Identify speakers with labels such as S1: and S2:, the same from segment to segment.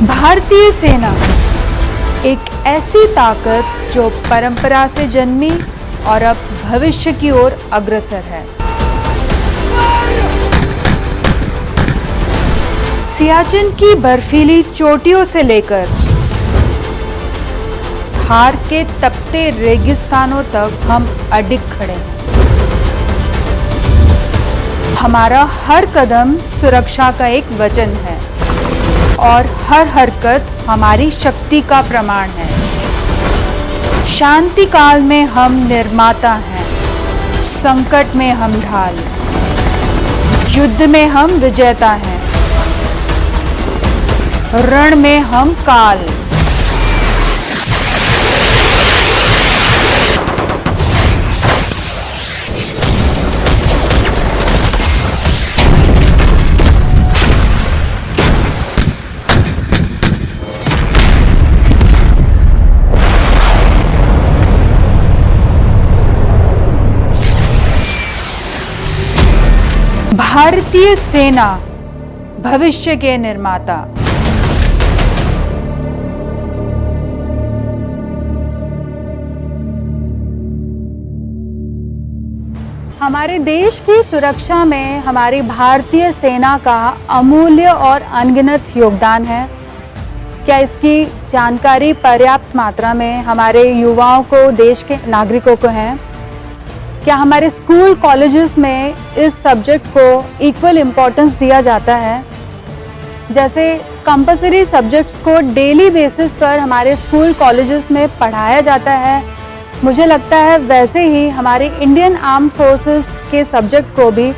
S1: भारतीय सेना एक ऐसी ताकत जो परंपरा से जन्मी और अब भविष्य की ओर अग्रसर है। सियाचिन की बर्फीली चोटियों से लेकर थार के तपते रेगिस्तानों तक हम अडिग खड़े हैं। हमारा हर कदम सुरक्षा का एक वचन है और हर हरकत हमारी शक्ति का प्रमाण है। शांति काल में हम निर्माता हैं, संकट में हम ढाल, युद्ध में हम विजेता हैं, रण में हम काल। भारतीय सेना भविष्य के निर्माता। हमारे देश की सुरक्षा में हमारी भारतीय सेना का अमूल्य और अनगिनत योगदान है। क्या इसकी जानकारी पर्याप्त मात्रा में हमारे युवाओं को, देश के नागरिकों को है? क्या हमारे स्कूल कॉलेजेस में इस सब्जेक्ट को इक्वल इम्पोर्टेंस दिया जाता है? जैसे कंपलसरी सब्जेक्ट्स को डेली बेसिस पर हमारे स्कूल कॉलेजेस में पढ़ाया जाता है, मुझे लगता है वैसे ही हमारे इंडियन आर्म फोर्सेस के सब्जेक्ट को भी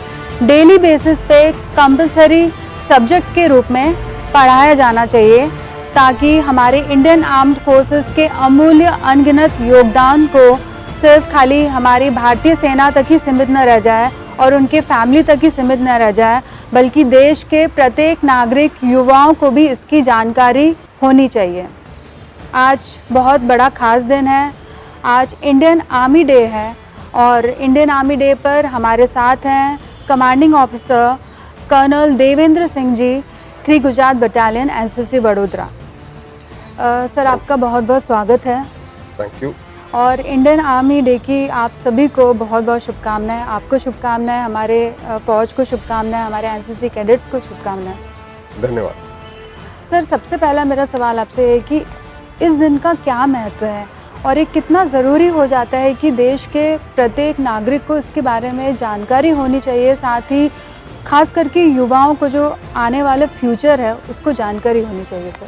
S1: डेली बेसिस पे कंपलसरी सब्जेक्ट के रूप में पढ़ाया जाना चाहिए, ताकि हमारे इंडियन आर्म्ड फोर्सेस के अमूल्य अनगिनत योगदान को सिर्फ खाली हमारी भारतीय सेना तक ही सीमित न रह जाए और उनके फैमिली तक ही सीमित न रह जाए, बल्कि देश के प्रत्येक नागरिक, युवाओं को भी इसकी जानकारी होनी चाहिए। आज बहुत बड़ा खास दिन है, आज इंडियन आर्मी डे है और इंडियन आर्मी डे पर हमारे साथ हैं commanding officer colonel Devendra Singh ji, 3 Gujarat battalion NCC Vadodara. Sir, आपका बहुत बहुत स्वागत है।
S2: Thank you.
S1: और इंडियन आर्मी डे की आप सभी को बहुत बहुत शुभकामनाएं। आपको शुभकामनाएं, हमारे फौज को शुभकामनाएं, हमारे एनसीसी कैडेट्स को शुभकामनाएं।
S2: धन्यवाद।
S1: सर, सबसे पहला मेरा सवाल आपसे है कि इस दिन का क्या महत्व है और ये कितना ज़रूरी हो जाता है कि देश के प्रत्येक नागरिक को इसके बारे में जानकारी होनी चाहिए, साथ ही खास करके युवाओं को जो आने वाला फ्यूचर है उसको जानकारी होनी चाहिए। सर,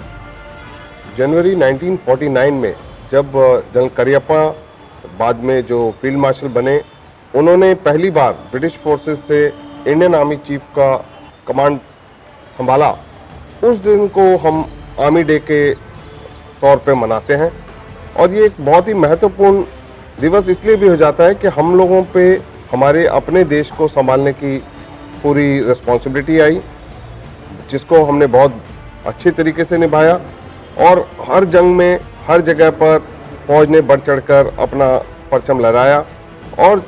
S2: जनवरी 1949 में जब जनरल करियप्पा बाद में जो फील्ड मार्शल बने, उन्होंने पहली बार ब्रिटिश फोर्सेस से इंडियन आर्मी चीफ का कमांड संभाला। उस दिन को हम आर्मी डे के तौर पे मनाते हैं और ये एक बहुत ही महत्वपूर्ण दिवस इसलिए भी हो जाता है कि हम लोगों पे हमारे अपने देश को संभालने की पूरी रिस्पॉन्सिबिलिटी आई, जिसको हमने बहुत अच्छे तरीके से निभाया और हर जंग में हर जगह पर फौज ने बढ़ चढ़कर अपना परचम लहराया और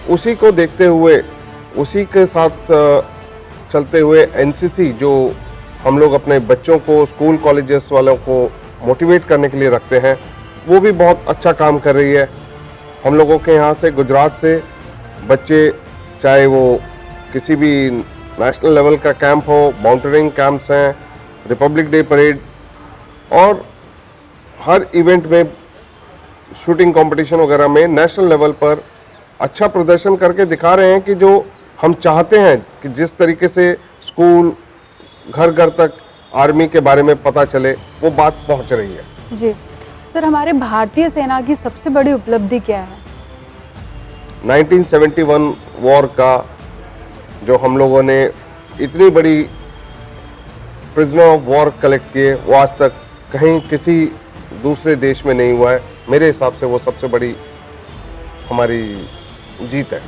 S2: उसी को देखते हुए, उसी के साथ चलते हुए एनसीसी जो हम लोग अपने बच्चों को, स्कूल कॉलेजेस वालों को मोटिवेट करने के लिए रखते हैं, वो भी बहुत अच्छा काम कर रही है। हम लोगों के यहाँ से, गुजरात से बच्चे, चाहे वो किसी भी नेशनल लेवल का कैंप हो, माउंटेनिंग कैंप्स हैं, रिपब्लिक डे परेड और हर इवेंट में, शूटिंग कंपटीशन वगैरह में नेशनल लेवल पर अच्छा प्रदर्शन करके दिखा रहे हैं कि जो हम चाहते हैं कि जिस तरीके से स्कूल, घर घर तक आर्मी के बारे में पता चले, वो बात पहुंच रही है।
S1: जी सर, हमारे भारतीय सेना की सबसे बड़ी उपलब्धि क्या है?
S2: 1971 वॉर का जो हम लोगों ने इतनी बड़ी प्रिजनर ऑफ वॉर कलेक्ट किए, वो आज तक कहीं किसी दूसरे देश में नहीं हुआ है। मेरे हिसाब से वो सबसे बड़ी हमारी जीत है।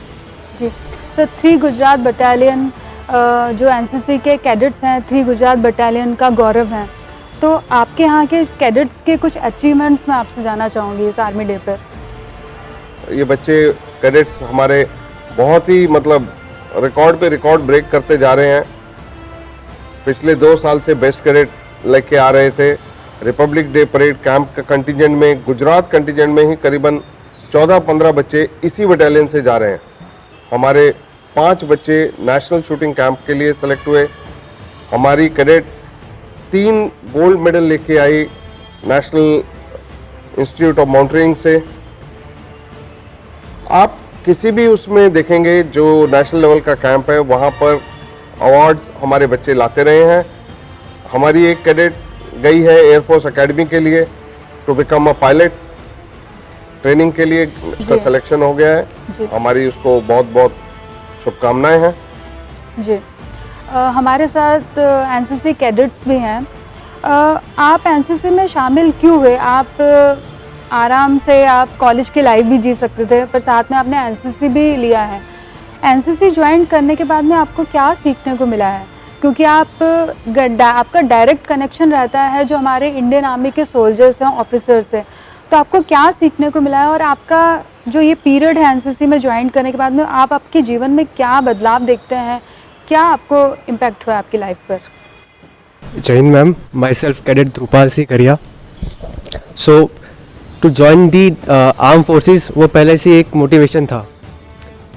S1: जी सर, 3 गुजरात बटालियन जो एनसीसी के कैडेट्स हैं, 3 गुजरात बटालियन का गौरव है, तो आपके यहाँ के कैडेट्स के कुछ अचीवमेंट्स मैं आपसे जानना चाहूँगी इस आर्मी डे पर।
S2: ये बच्चे कैडेट्स हमारे बहुत ही रिकॉर्ड पे रिकॉर्ड ब्रेक करते जा रहे हैं। पिछले 2 साल से बेस्ट कैडेट लेके आ रहे थे। रिपब्लिक डे परेड कैंप का कंटिजेंट में, गुजरात कंटिजेंट में ही करीबन 14-15 बच्चे इसी बटालियन से जा रहे हैं। हमारे 5 बच्चे नेशनल शूटिंग कैंप के लिए सेलेक्ट हुए। हमारी कैडेट 3 गोल्ड मेडल लेके आई नेशनल इंस्टीट्यूट ऑफ माउंटेनियरिंग से। आप किसी भी उसमें देखेंगे जो नेशनल लेवल का कैंप है, वहाँ पर अवार्ड्स हमारे बच्चे लाते रहे हैं। हमारी एक कैडेट गई है एयरफोर्स एकेडमी के लिए to become a pilot, training के लिए उसका सिलेक्शन हो गया है। हमारी उसको बहुत बहुत शुभकामनाएं हैं
S1: जी। हमारे साथ एनसीसी कैडेट्स भी हैं। आप एनसीसी में शामिल क्यों हुए? आप आराम से आप कॉलेज की लाइफ भी जी सकते थे, पर साथ में आपने एनसीसी भी लिया है। एनसीसी ज्वाइन करने के बाद में आपको क्या सीखने को मिला है? क्योंकि आपका डायरेक्ट कनेक्शन रहता है जो हमारे इंडियन आर्मी के सोल्जर्स हैं, ऑफिसर्स से, तो आपको क्या सीखने को मिला है? और आपका जो ये पीरियड है एनसीसी में ज्वाइन करने के बाद में, आप आपके जीवन में क्या बदलाव देखते हैं? क्या आपको इम्पैक्ट हुआ आपकी लाइफ पर?
S3: Jai Hind ma'am, myself cadet Dhrupal Singh Kariya. So to join the arm forces वो पहले से एक मोटिवेशन था।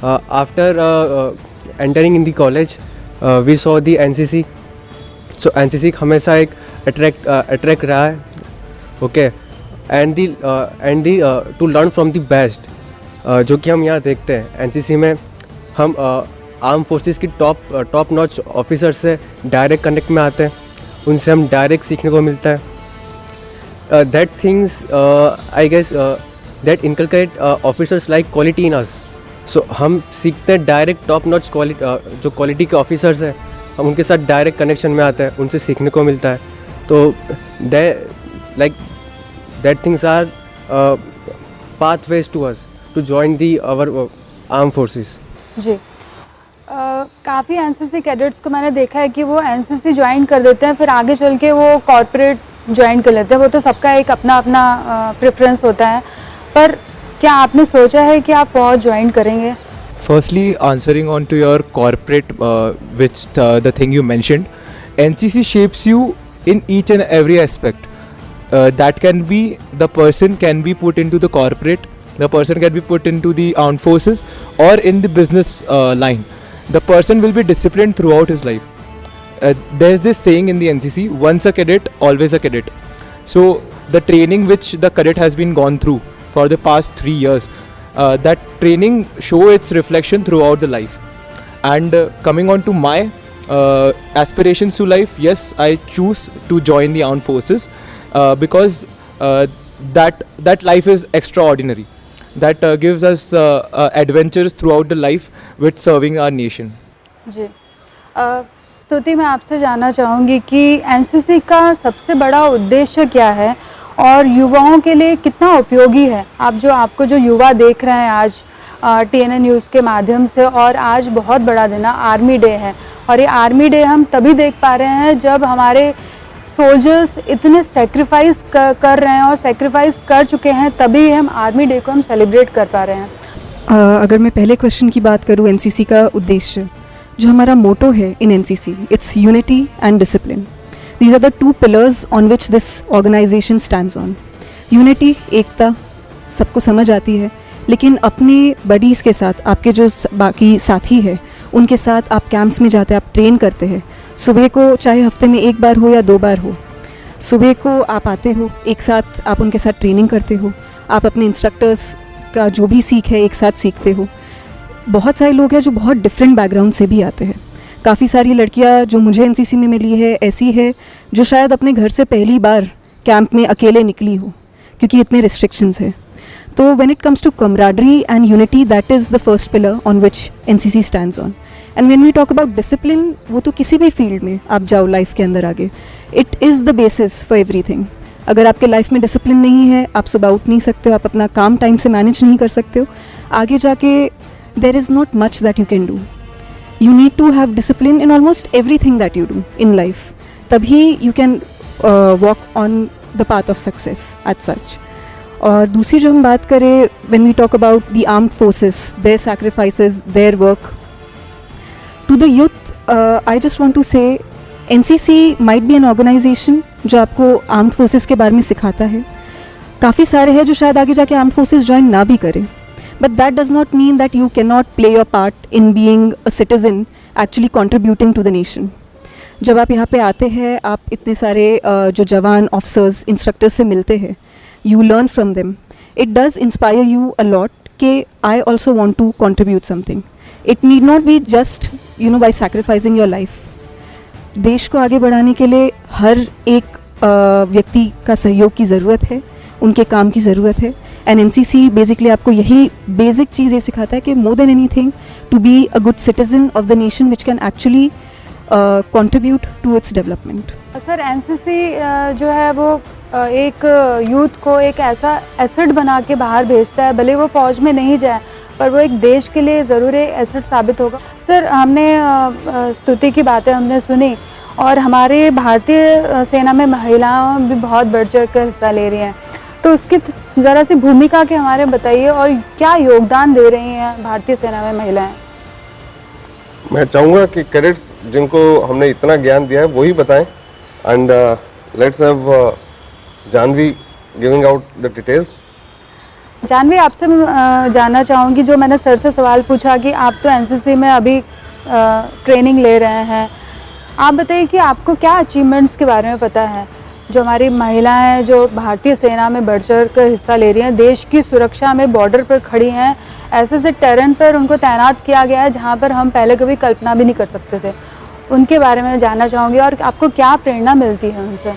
S3: After entering in the college we saw the NCC. So NCC हमेशा एक अट्रैक्ट रहा है, okay, and the to learn from the best, जो कि हम यहाँ देखते हैं एनसीसी में। हम आर्म फोर्सेस की टॉप नॉच ऑफिसर से डायरेक्ट कनेक्ट में आते हैं, उनसे हम डायरेक्ट सीखने को मिलता है। That things I guess that inculcate officers like quality in us. So हम सीखते हैं डायरेक्ट टॉप नॉच क्वालिटी, जो क्वालिटी के ऑफिसर्स हैं, हम उनके साथ डायरेक्ट कनेक्शन में आते हैं, उनसे सीखने को मिलता है। तो that things are pathways to us to join our armed forces.
S1: जी। काफ़ी एनसीसी कैडेट्स को मैंने देखा है कि वो एनसीसी ज्वाइन कर देते हैं, फिर आगे चल के वो कॉर्पोरेट ज्वाइन कर लेते हैं। वो तो सबका एक अपना अपना प्रेफरेंस होता है, पर क्या आपने सोचा है कि आप फौज ज्वाइन करेंगे?
S4: Firstly, answering on to your corporate, which the thing you mentioned, NCC shapes you in each and every aspect. That can be, the person can be put into the corporate, the person can be put into the armed forces, or in the business line. The person will be disciplined throughout his life. There's this saying in the NCC, once a cadet, always a cadet. So the training which the cadet has been gone through for the past 3 years, that training show its reflection throughout the life. And coming on to my aspirations to life, yes, I choose to join the armed forces because that life is extraordinary. That gives us adventures throughout the life with serving our nation.
S1: जी। स्तुति, मैं आपसे जानना चाहूँगी कि NCC का सबसे बड़ा उद्देश्य क्या है और युवाओं के लिए कितना उपयोगी है? आपको जो युवा देख रहे हैं आज TNN न्यूज़ के माध्यम से, और आज बहुत बड़ा दिन है, आर्मी डे है, और ये आर्मी डे हम तभी देख पा रहे हैं जब हमारे सोल्जर्स इतने सेक्रीफाइस कर रहे हैं और सेक्रीफाइस कर चुके हैं, तभी हम आर्मी डे को हम सेलिब्रेट कर पा रहे हैं।
S5: अगर मैं पहले क्वेश्चन की बात करूँ, एनसीसी का उद्देश्य, जो हमारा मोटो है in NCC, it's unity and discipline. These are the 2 pillars on which this organisation stands on. Unity, एकता, सबको समझ आती है, लेकिन अपने बडीज़ के साथ, आपके जो बाकी साथी है, उनके साथ आप कैंप्स में जाते हैं, आप ट्रेन करते हैं। सुबह को, चाहे हफ्ते में 1 बार हो या 2 बार हो, सुबह को आप आते हो, एक साथ आप उनके साथ ट्रेनिंग करते हो, आप अपने इंस्ट्रक्टर्स का जो भी सीख है एक साथ सीखते हो। बहुत सारे लोग हैं जो बहुत डिफरेंट बैकग्राउंड से भी आते हैं। काफ़ी सारी लड़कियां जो मुझे एनसीसी में मिली है ऐसी है जो शायद अपने घर से पहली बार कैंप में अकेले निकली हो, क्योंकि इतने रिस्ट्रिक्शंस हैं। तो when it comes to camaraderie and unity, that is the first pillar on which NCC stands on. And when we talk about discipline, वो तो किसी भी फील्ड में आप जाओ लाइफ के अंदर आगे, it is the basis for everything. अगर आपके लाइफ में डिसिप्लिन नहीं है, आप सुबह उठ नहीं सकते हो, आप अपना काम टाइम से मैनेज नहीं कर सकते हो, आगे जाके there is not much that you can do. You need to have discipline in almost everything that you do in life, तभी you can walk on the path of success at such. और दूसरी जो हम बात करें, when we talk about the armed forces, their sacrifices, their work, to the youth, I just want to say NCC might be an organisation जो आपको armed forces के बारे में सिखाता है. काफ़ी सारे हैं जो शायद आगे जाके आर्म्ड फोर्सेस ज्वाइन ना भी करें, but that does not mean that you can not play your part in being a citizen actually contributing to the nation. जब आप यहाँ पे आते हैं, आप इतने सारे जो जवान ऑफिसर्स इंस्ट्रक्टर्स से मिलते हैं, you learn from them. It does inspire you a lot कि I also want to contribute something. It need not be just by sacrificing your life. देश को आगे बढ़ाने के लिए हर एक व्यक्ति का सहयोग की ज़रूरत है, उनके काम की ज़रूरत है. एंड NCC बेसिकली आपको यही बेसिक चीज़ ये सिखाता है कि more than anything to be a good citizen of the nation which can actually contribute to its development.
S1: Sir NCC जो है वो एक यूथ को एक ऐसा एसेट बना के बाहर भेजता है, भले वो फ़ौज में नहीं जाए पर वो एक देश के लिए ज़रूर एसेट साबित होगा. सर हमने स्तुति की बातें हमने सुनी और हमारे भारतीय सेना में महिलाएं भी बहुत बढ़ चढ़ कर हिस्सा ले रही हैं, तो उसकी ज़रा सी भूमिका के हमारे बताइए और क्या योगदान दे रही हैं भारतीय सेना में महिलाएं.
S2: मैं चाहूँगा कि कैडेट्स जिनको हमने इतना ज्ञान दिया है वही बताएं. And let's have Jahnavi giving out the details.
S1: Jahnavi, आपसे जानना चाहूँगी, जो मैंने सर से सवाल पूछा कि आप तो NCC में अभी ट्रेनिंग ले रहे हैं, आप बताइए कि आपको क्या अचीवमेंट्स के बारे में पता है जो हमारी महिलाएं जो भारतीय सेना में बढ़ चढ़ कर हिस्सा ले रही हैं, देश की सुरक्षा में बॉर्डर पर खड़ी हैं, ऐसे टेरेन पर उनको तैनात किया गया है जहां पर हम पहले कभी कल्पना भी नहीं कर सकते थे. उनके बारे में जानना चाहूँगी और आपको क्या प्रेरणा मिलती है उनसे.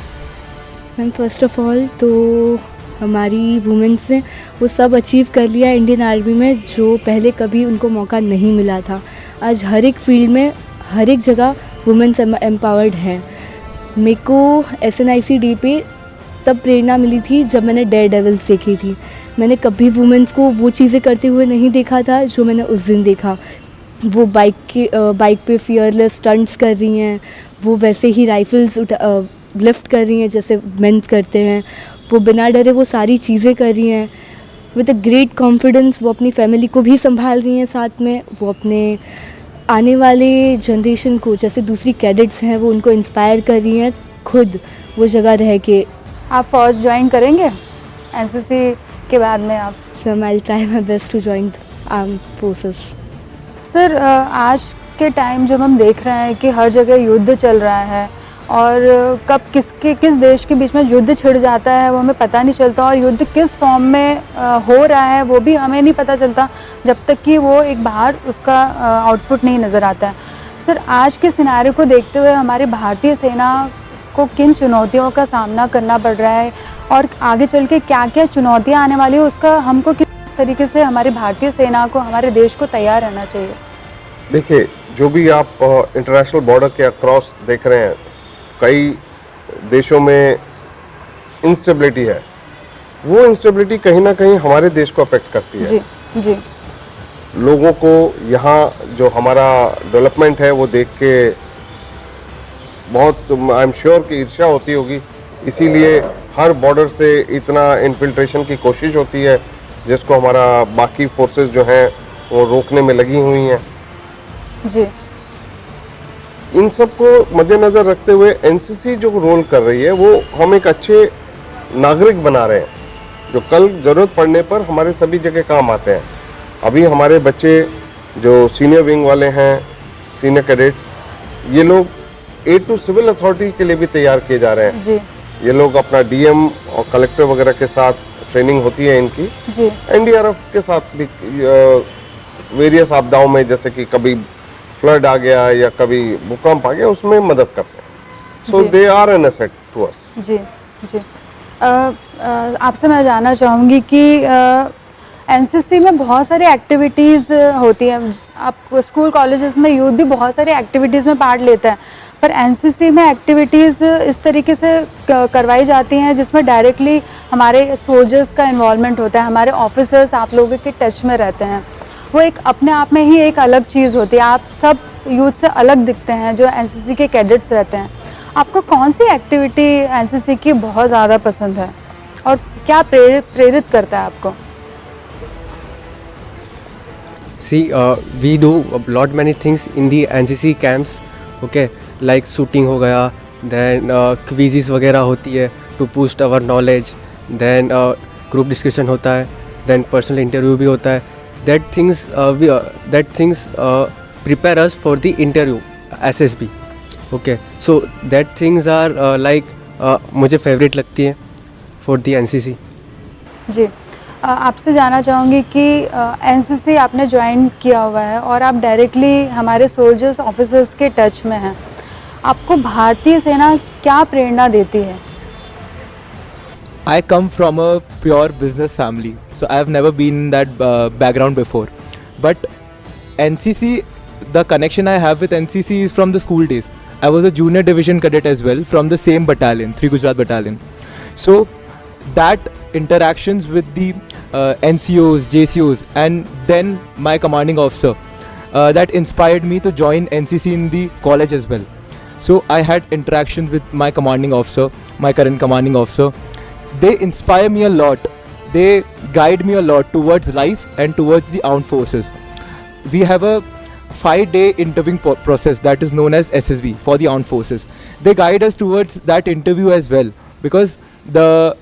S6: मैम फर्स्ट ऑफ ऑल तो हमारी वुमेंस ने वो सब अचीव कर लिया इंडियन आर्मी में जो पहले कभी उनको मौका नहीं मिला था. आज हर एक फील्ड में हर एक जगह वुमेंस एम्पावर्ड हैं. मेरे को SNICD पे तब प्रेरणा मिली थी जब मैंने डेयर डेविल्स देखी थी. मैंने कभी वुमेंस को वो चीज़ें करते हुए नहीं देखा था जो मैंने उस दिन देखा. वो बाइक पे फियरलेस स्टंट्स कर रही हैं, वो वैसे ही राइफल्स लिफ्ट कर रही हैं जैसे मेंस करते हैं, वो बिना डरे वो सारी चीज़ें कर रही हैं विद अ ग्रेट कॉन्फिडेंस. वो अपनी फैमिली को भी संभाल रही हैं, साथ में वो अपने आने वाले जनरेशन को जैसे दूसरी कैडेट्स हैं वो उनको इंस्पायर कर रही हैं खुद वो जगह रह के.
S1: आप फ़ौज ज्वाइन करेंगे NCC के बाद में आप?
S6: Sir I try my best to join arm forces.
S1: Sir आज के टाइम जब हम देख रहे हैं कि हर जगह युद्ध चल रहा है और कब किस देश के बीच में युद्ध छिड़ जाता है वो हमें पता नहीं चलता, और युद्ध किस फॉर्म में हो रहा है वो भी हमें नहीं पता चलता जब तक कि वो एक बाहर उसका आउटपुट नहीं नज़र आता है. सर आज के सिनारियो को देखते हुए हमारी भारतीय सेना को किन चुनौतियों का सामना करना पड़ रहा है और आगे चल के क्या क्या चुनौतियाँ आने वाली है, उसका हमको किस तरीके से हमारी भारतीय सेना को हमारे देश को तैयार रहना चाहिए.
S2: देखिए, जो भी आप इंटरनेशनल बॉर्डर के अक्रॉस देख रहे हैं, कई देशों में इंस्टेबिलिटी है. वो इंस्टेबिलिटी कहीं ना कहीं हमारे देश को अफेक्ट करती है.
S1: जी जी.
S2: लोगों को यहाँ जो हमारा डेवलपमेंट है वो देख के बहुत आई एम श्योर कि ईर्ष्या होती होगी. इसीलिए हर बॉर्डर से इतना इन्फिल्ट्रेशन की कोशिश होती है जिसको हमारा बाकी फोर्सेस जो हैं वो रोकने में लगी हुई हैं.
S1: जी.
S2: इन सब को मद्देनज़र रखते हुए NCC जो रोल कर रही है वो हम एक अच्छे नागरिक बना रहे हैं जो कल ज़रूरत पड़ने पर हमारे सभी जगह काम आते हैं. अभी हमारे बच्चे जो सीनियर विंग वाले हैं, सीनियर कैडेट्स, ये लोग A2 सिविल अथॉरिटी के लिए भी तैयार किए जा रहे हैं.
S1: जी.
S2: ये लोग अपना DM और कलेक्टर वगैरह के साथ ट्रेनिंग होती है इनकी.
S1: जी.
S2: NDRF के साथ भी वेरियस आपदाओं में, जैसे कि कभी फ्लड आ गया या कभी भूकंप आ गया, उसमें मदद करते हैं. So they are an asset to us.
S1: जी जी. आपसे मैं जानना चाहूँगी कि NCC में बहुत सारी एक्टिविटीज़ होती हैं. आप स्कूल कॉलेजेस में यूथ भी बहुत सारी एक्टिविटीज़ में पार्ट लेते हैं, पर NCC में एक्टिविटीज़ इस तरीके से करवाई जाती हैं जिसमें डायरेक्टली हमारे सोल्जर्स का इन्वॉल्वमेंट होता है, हमारे ऑफिसर्स आप लोगों के टच में रहते हैं. वो एक अपने आप में ही एक अलग चीज़ होती है. आप सब यूथ से अलग दिखते हैं जो NCC के कैडेट्स रहते हैं. आपको कौन सी एक्टिविटी NCC की बहुत ज़्यादा पसंद है और क्या प्रेरित करता है आपको?
S3: See, we do a lot many things in the NCC camps. Okay, like shooting हो गया, देन क्विज़ेस वगैरह होती है to boost our knowledge, then group discussion होता है, देन पर्सनल इंटरव्यू भी होता है. That things prepare us for the interview SSB. Okay, so that things are like मुझे फेवरेट लगती है फॉर द NCC.
S1: जी, आपसे जानना चाहूँगी कि NCC आपने ज्वाइन किया हुआ है और आप डायरेक्टली हमारे सोल्जर्स ऑफिसर्स के टच में हैं. आपको भारतीय सेना क्या प्रेरणा देती है?
S4: I come from a pure business family, so I have never been in that background before. But NCC, the connection I have with NCC is from the school days. I was a junior division cadet as well from the same battalion, 3 Gujarat Battalion. So that interactions with the NCOs, JCOs, and then my commanding officer, that inspired me to join NCC in the college as well. So I had interactions with my commanding officer, my current commanding officer. They inspire me a lot. They guide me a lot towards life and towards the armed forces. We have a 5-day interviewing process that is known as SSB for the armed forces. They guide us towards that interview as well, because the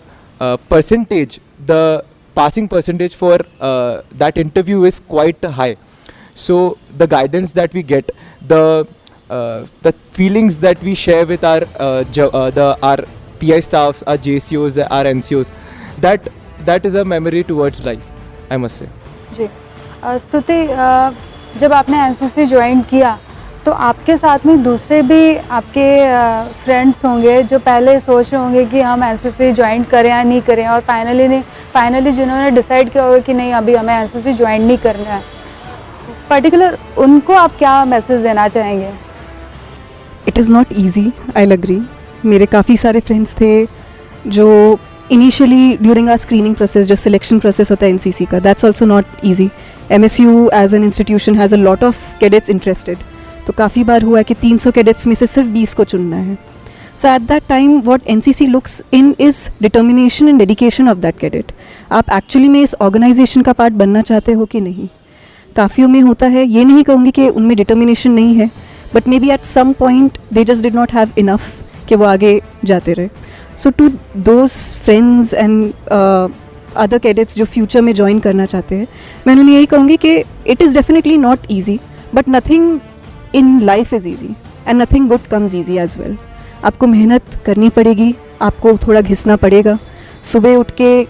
S4: percentage, the passing percentage for that interview is quite high. So the guidance that we get, the feelings that we share with our PI staffs, our JCOs, our NCOs, that is a memory towards life, I must say.
S1: जी, स्तुति, जब आपने NCC join किया तो आपके साथ में दूसरे भी आपके फ्रेंड्स होंगे जो पहले सोच रहे होंगे कि हम NCC ज्वाइन करें या नहीं करें, और फाइनली जिन्होंने डिसाइड किया होगा कि नहीं अभी हमें NCC ज्वाइन नहीं करना है. पर्टिकुलर उनको आप क्या मैसेज देना चाहेंगे?
S5: It is not easy, I agree. मेरे काफ़ी सारे फ्रेंड्स थे जो initially during our screening process, जो सिलेक्शन प्रोसेस होता है NCC का, that's also not easy. MSU as an institution has a lot of cadets interested. तो काफ़ी बार हुआ कि 300 कैडेट्स में से सिर्फ 20 को चुनना है. So at that time what NCC looks in is determination and dedication of that cadet. आप एक्चुअली में इस ऑर्गेनाइजेशन का पार्ट बनना चाहते हो कि नहीं. काफ़ियों में होता है, ये नहीं कहूँगी कि उनमें डिटर्मिनेशन नहीं है, but may be at some point they just did not have enough कि वो आगे जाते रहे. So to those friends and other cadets जो फ्यूचर में ज्वाइन करना चाहते हैं, मैं उन्हें यही कहूँगी कि it is definitely not easy, but nothing in life is easy and nothing good comes easy as well. आपको मेहनत करनी पड़ेगी, आपको थोड़ा घिसना पड़ेगा. सुबह उठ के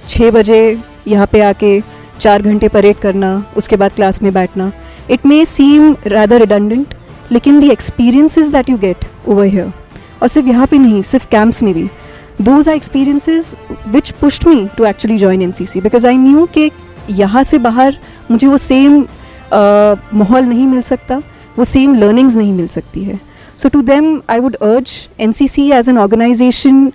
S5: 6 बजे यहाँ पे आके 4 घंटे परेड करना, उसके बाद क्लास में बैठना, it may seem rather redundant, लेकिन the experiences that you get over here, और सिर्फ यहाँ पे नहीं, सिर्फ कैंप्स में भी, those are experiences which pushed me to actually join NCC, because I knew कि यहाँ से बाहर मुझे वो सेम माहौल नहीं मिल सकता, वो सेम लर्निंग्स नहीं मिल सकती है. So to them I would urge NCC as an organisation,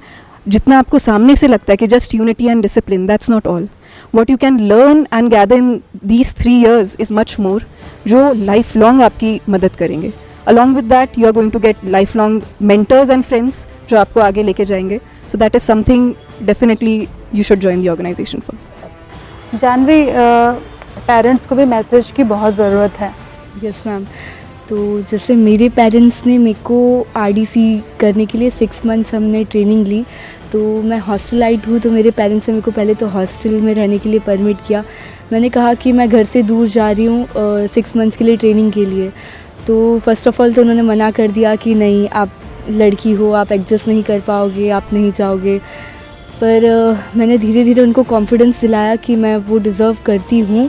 S5: जितना आपको सामने से लगता है कि just unity and discipline, that's not all. what you can learn and gather in these 3 years is much more, जो life long आपकी मदद करेंगे. Along with that, you are going to get lifelong mentors and friends जो आपको आगे लेके जाएंगे. So that is something definitely you should join the organization for.
S1: Jahnavi, parents को भी मैसेज की बहुत ज़रूरत है.
S6: Yes ma'am. तो जैसे मेरे पेरेंट्स ने मेरे को RDC करने के लिए 6 मंथ्स हमने ट्रेनिंग ली. तो मैं हॉस्टलाइट हूँ, तो मेरे पेरेंट्स ने मेरे को पहले तो हॉस्टल में रहने के लिए परमिट किया. मैंने कहा कि मैं घर से दूर जा रही हूँ 6 मंथ्स के लिए ट्रेनिंग के लिए. तो फर्स्ट ऑफ़ ऑल तो उन्होंने मना कर दिया कि नहीं, आप लड़की हो, आप एडजस्ट नहीं कर पाओगे, आप नहीं जाओगे. पर मैंने धीरे धीरे उनको कॉन्फिडेंस दिलाया कि मैं वो डिज़र्व करती हूँ,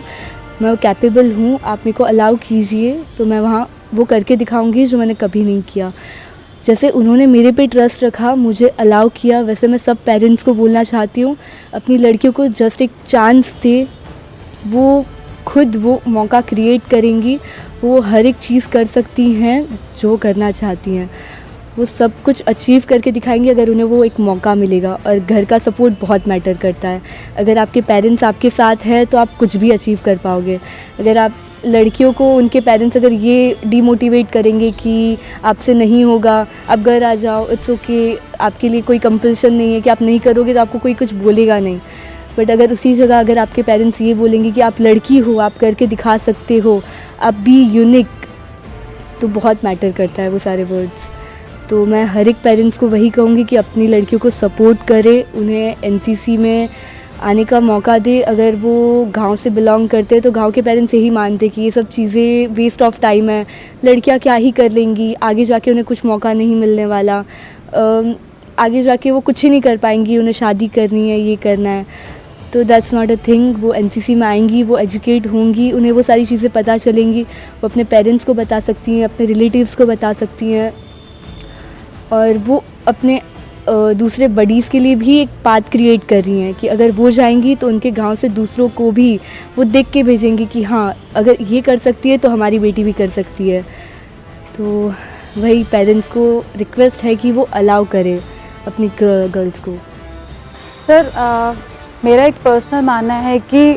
S6: मैं कैपेबल हूँ, आप मेरे को अलाउ कीजिए तो मैं वहाँ वो करके दिखाऊंगी जो मैंने कभी नहीं किया. जैसे उन्होंने मेरे पे ट्रस्ट रखा, मुझे अलाउ किया, वैसे मैं सब पेरेंट्स को बोलना चाहती हूँ अपनी लड़कियों को जस्ट एक चांस दे. वो खुद वो मौका क्रिएट करेंगी, वो हर एक चीज़ कर सकती हैं जो करना चाहती हैं, वो सब कुछ अचीव करके दिखाएंगी अगर उन्हें वो एक मौका मिलेगा. और घर का सपोर्ट बहुत मैटर करता है. अगर आपके पेरेंट्स आपके साथ हैं तो आप कुछ भी अचीव कर पाओगे. अगर आप लड़कियों को उनके पेरेंट्स अगर ये डीमोटिवेट करेंगे कि आपसे नहीं होगा, आप घर आ जाओ, इट्स ओके, आपके लिए कोई कंपल्शन नहीं है कि आप नहीं करोगे तो आपको कोई कुछ बोलेगा नहीं. बट अगर उसी जगह अगर आपके पेरेंट्स ये बोलेंगे कि आप लड़की हो, आप करके दिखा सकते हो, आप बी यूनिक, तो बहुत मैटर करता है वो सारे वर्ड्स। तो मैं हर एक पेरेंट्स को वही कहूँगी कि अपनी लड़कियों को सपोर्ट करे, उन्हें एनसीसी में आने का मौका दे। अगर वो गांव से बिलोंग करते हैं तो गांव के पेरेंट्स यही मानते कि ये सब चीज़ें वेस्ट ऑफ टाइम है, लड़कियां क्या ही कर लेंगी, आगे जाके उन्हें कुछ मौका नहीं मिलने वाला, आगे जाके वो कुछ ही नहीं कर पाएंगी, उन्हें शादी करनी है, ये करना है। तो दैट्स नॉट अ थिंग। वो एनसीसी में आएंगी, वो एजुकेट होंगी, उन्हें वो सारी चीज़ें पता चलेंगी, वो अपने पेरेंट्स को बता सकती हैं, अपने रिलेटिव्स को बता सकती हैं, और वो अपने दूसरे बडीज़ के लिए भी एक पाथ क्रिएट कर रही हैं कि अगर वो जाएंगी तो उनके गांव से दूसरों को भी वो देख के भेजेंगी कि हाँ, अगर ये कर सकती है तो हमारी बेटी भी कर सकती है। तो वही पेरेंट्स को रिक्वेस्ट है कि वो अलाउ करें अपनी गर्ल्स को।
S1: सर, मेरा एक पर्सनल मानना है कि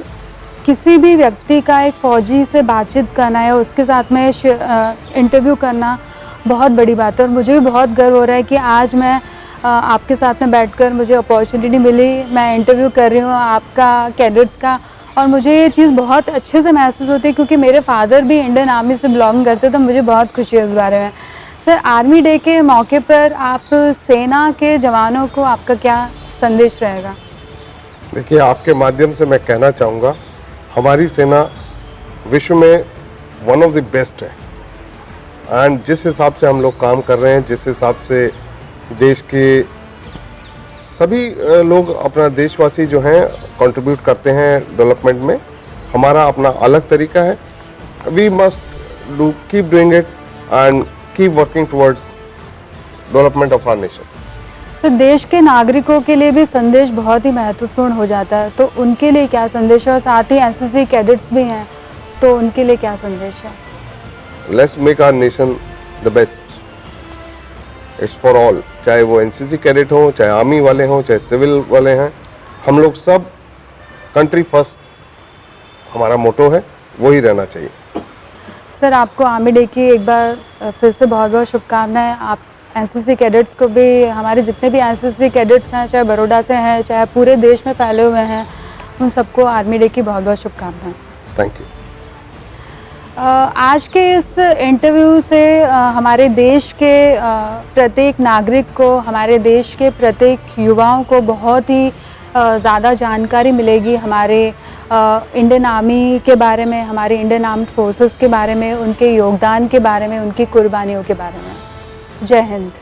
S1: किसी भी व्यक्ति का एक फ़ौजी से बातचीत करना है, उसके साथ में इंटरव्यू करना बहुत बड़ी बात है। और मुझे भी बहुत गर्व हो रहा है कि आज मैं आपके साथ में बैठकर मुझे अपॉर्चुनिटी मिली, मैं इंटरव्यू कर रही हूँ आपका कैडेट्स का, और मुझे ये चीज़ बहुत अच्छे से महसूस होती है क्योंकि मेरे फादर भी इंडियन आर्मी से बिलोंग करते, तो मुझे बहुत खुशी है इस बारे में। सर, आर्मी डे के मौके पर आप सेना के जवानों को आपका क्या संदेश रहेगा?
S2: देखिए, आपके माध्यम से मैं कहना चाहूँगा, हमारी सेना विश्व में वन ऑफ द बेस्ट है। एंड जिस हिसाब से हम लोग काम कर रहे हैं, जिस हिसाब से देश के सभी लोग, अपना देशवासी जो हैं, कंट्रीब्यूट करते हैं डेवलपमेंट में, हमारा अपना अलग तरीका है। We must keep doing it and keep working towards development of our nation.
S1: Sir, देश के नागरिकों के लिए भी संदेश बहुत ही महत्वपूर्ण हो जाता है, तो उनके लिए क्या संदेश है? और साथ ही एनसीसी कैडेट्स भी हैं, तो उनके लिए क्या संदेश है?
S2: Let's make our nation the best. It's for all, चाहे वो एनसीसी कैडेट हो, चाहे आर्मी वाले हों, चाहे सिविल वाले हैं, हम लोग सब कंट्री फर्स्ट हमारा मोटो है, वही रहना चाहिए।
S1: सर, आपको आर्मी डे की एक बार फिर से बहुत बहुत शुभकामनाएं। आप एनसीसी कैडेट्स को भी, हमारे जितने भी एनसीसी कैडेट्स हैं, चाहे बड़ौदा से हैं, चाहे पूरे देश में फैले हुए हैं, उन सबको आर्मी डे की बहुत बहुत शुभकामनाएं।
S2: Thank you.
S1: आज के इस इंटरव्यू से हमारे देश के प्रत्येक नागरिक को, हमारे देश के प्रत्येक युवाओं को बहुत ही ज़्यादा जानकारी मिलेगी हमारे इंडियन आर्मी के बारे में, हमारे इंडियन आर्म्ड फोर्सेस के बारे में, उनके योगदान के बारे में, उनकी कुर्बानियों के बारे में। जय हिंद।